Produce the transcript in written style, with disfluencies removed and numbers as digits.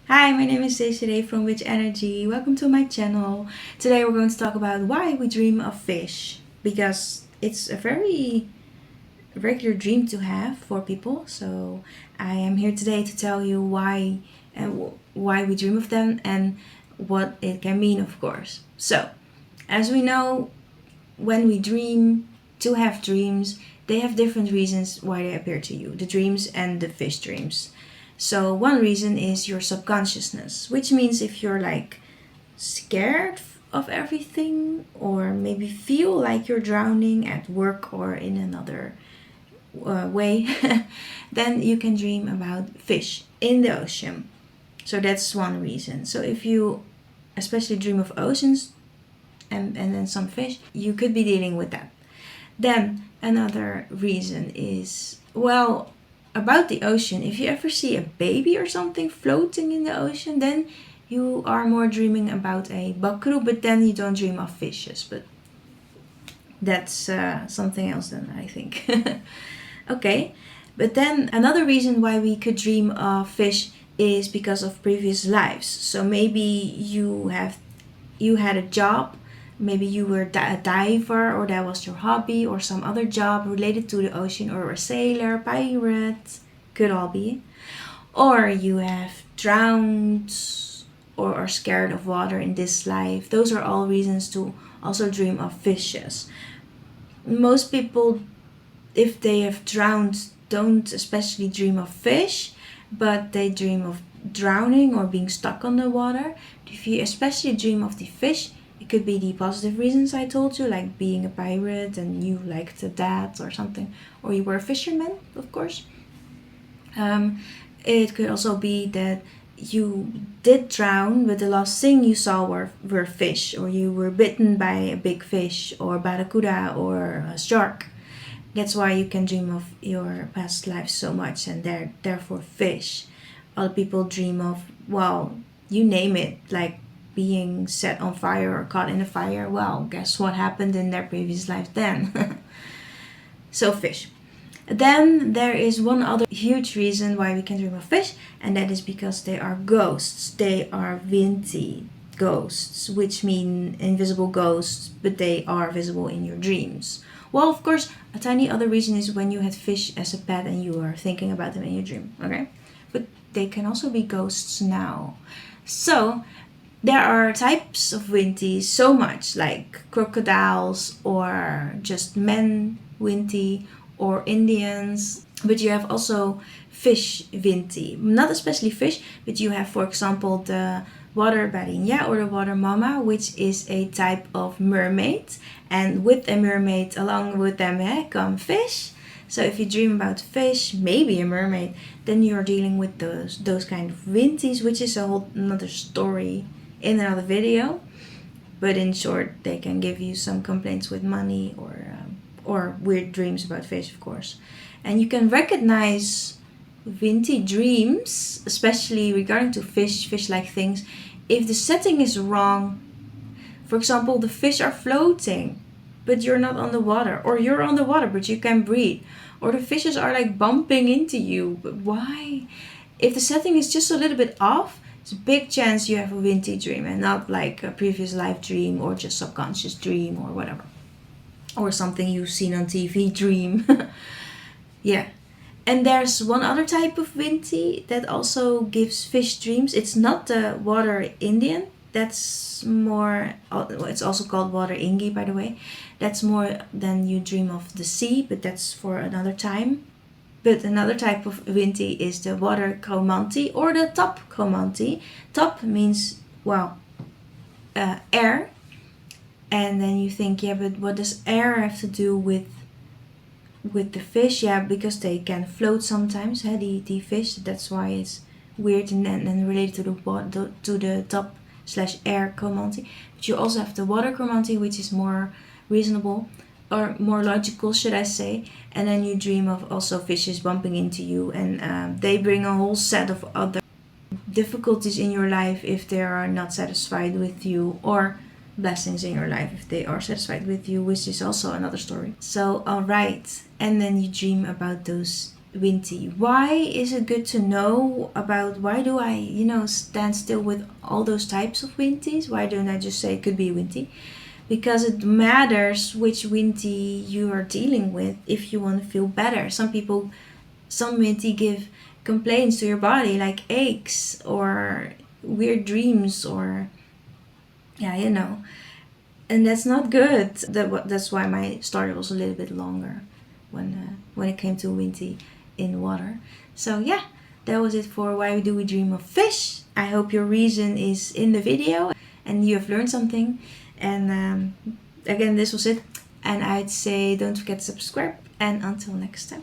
Hi, my name is Desiree from Witch Energy. Welcome to my channel. Today we're going to talk about why we dream of fish. Because it's a very regular dream to have for people. So I am here today to tell you why and why we dream of them and what it can mean, of course. So, as we know, when we dream, to have dreams, they have different reasons why they appear to you. The dreams and the fish dreams. So one reason is your subconsciousness, which means if you're like scared of everything or maybe feel like you're drowning at work or in another way, then you can dream about fish in the ocean. So that's one reason. So if you especially dream of oceans and then some fish, you could be dealing with that. Then another reason is, well, about the ocean. If you ever see a baby or something floating in the ocean, then you are more dreaming about a buckaroo, but then you don't dream of fishes. But that's something else then, I think. Okay, but then another reason why we could dream of fish is because of previous lives. So maybe you had a job, maybe you were a diver, or that was your hobby, or some other job related to the ocean, or a sailor, pirate, could all be. Or you have drowned or are scared of water in this life. Those are all reasons to also dream of fishes. Most people, if they have drowned, don't especially dream of fish, but they dream of drowning or being stuck on the water. If you especially dream of the fish, it could be the positive reasons I told you, like being a pirate and you liked that or something, or you were a fisherman, of course. It could also be that you did drown, but the last thing you saw were fish, or you were bitten by a big fish, or barracuda, or a shark. That's why you can dream of your past life so much, and therefore fish. Other people dream of, well, you name it, like being set on fire or caught in a fire. Well, guess what happened in their previous life then? So fish. Then there is one other huge reason why we can dream of fish, and that is because they are ghosts. They are Vinti ghosts, which mean invisible ghosts, but they are visible in your dreams. Well, of course, a tiny other reason is when you had fish as a pet and you are thinking about them in your dream, okay? But they can also be ghosts now. So, there are types of Winties so much, like crocodiles or just men Wintie or Indians. But you have also fish Wintie. Not especially fish, but you have, for example, the water barinha or the water mama, which is a type of mermaid. And with a mermaid, along with them, come fish. So if you dream about fish, maybe a mermaid, then you're dealing with those kind of Winties, which is a whole another story in another video. But in short, they can give you some complaints with money or weird dreams about fish, of course. And you can recognize Vinti dreams, especially regarding to fish-like things, if the setting is wrong. For example, the fish are floating, but you're not on the water, or you're on the water, but you can breathe, or the fishes are like bumping into you. But why? If the setting is just a little bit off, it's a big chance you have a Vinti dream and not like a previous life dream or just subconscious dream or whatever. Or something you've seen on TV dream. Yeah. And there's one other type of Vinti that also gives fish dreams. It's not the water Indian. That's more, it's also called water Ingi, by the way. That's more than you dream of the sea, but that's for another time. But another type of Vinti is the water Komanti or the top Komanti. Top means, well, air. And then you think, yeah, but what does air have to do with the fish? Yeah, because they can float sometimes, the fish. That's why it's weird and related to the top/air Komanti. But you also have the water Komanti, which is more reasonable or more logical, should I say. And then you dream of also fishes bumping into you, and they bring a whole set of other difficulties in your life if they are not satisfied with you, or blessings in your life if they are satisfied with you, which is also another story. So, alright. And then you dream about those Winty. Why is it good to know about, why do I, stand still with all those types of Winties? Why don't I just say it could be Winty? Because it matters which Winty you are dealing with if you want to feel better. Some Winty give complaints to your body like aches or weird dreams or, yeah, and that's not good. That's why my story was a little bit longer when it came to Winty in water. So yeah, that was it for why do we dream of fish. I hope your reason is in the video and you have learned something. And again, this was it. And I'd say don't forget to subscribe. And until next time.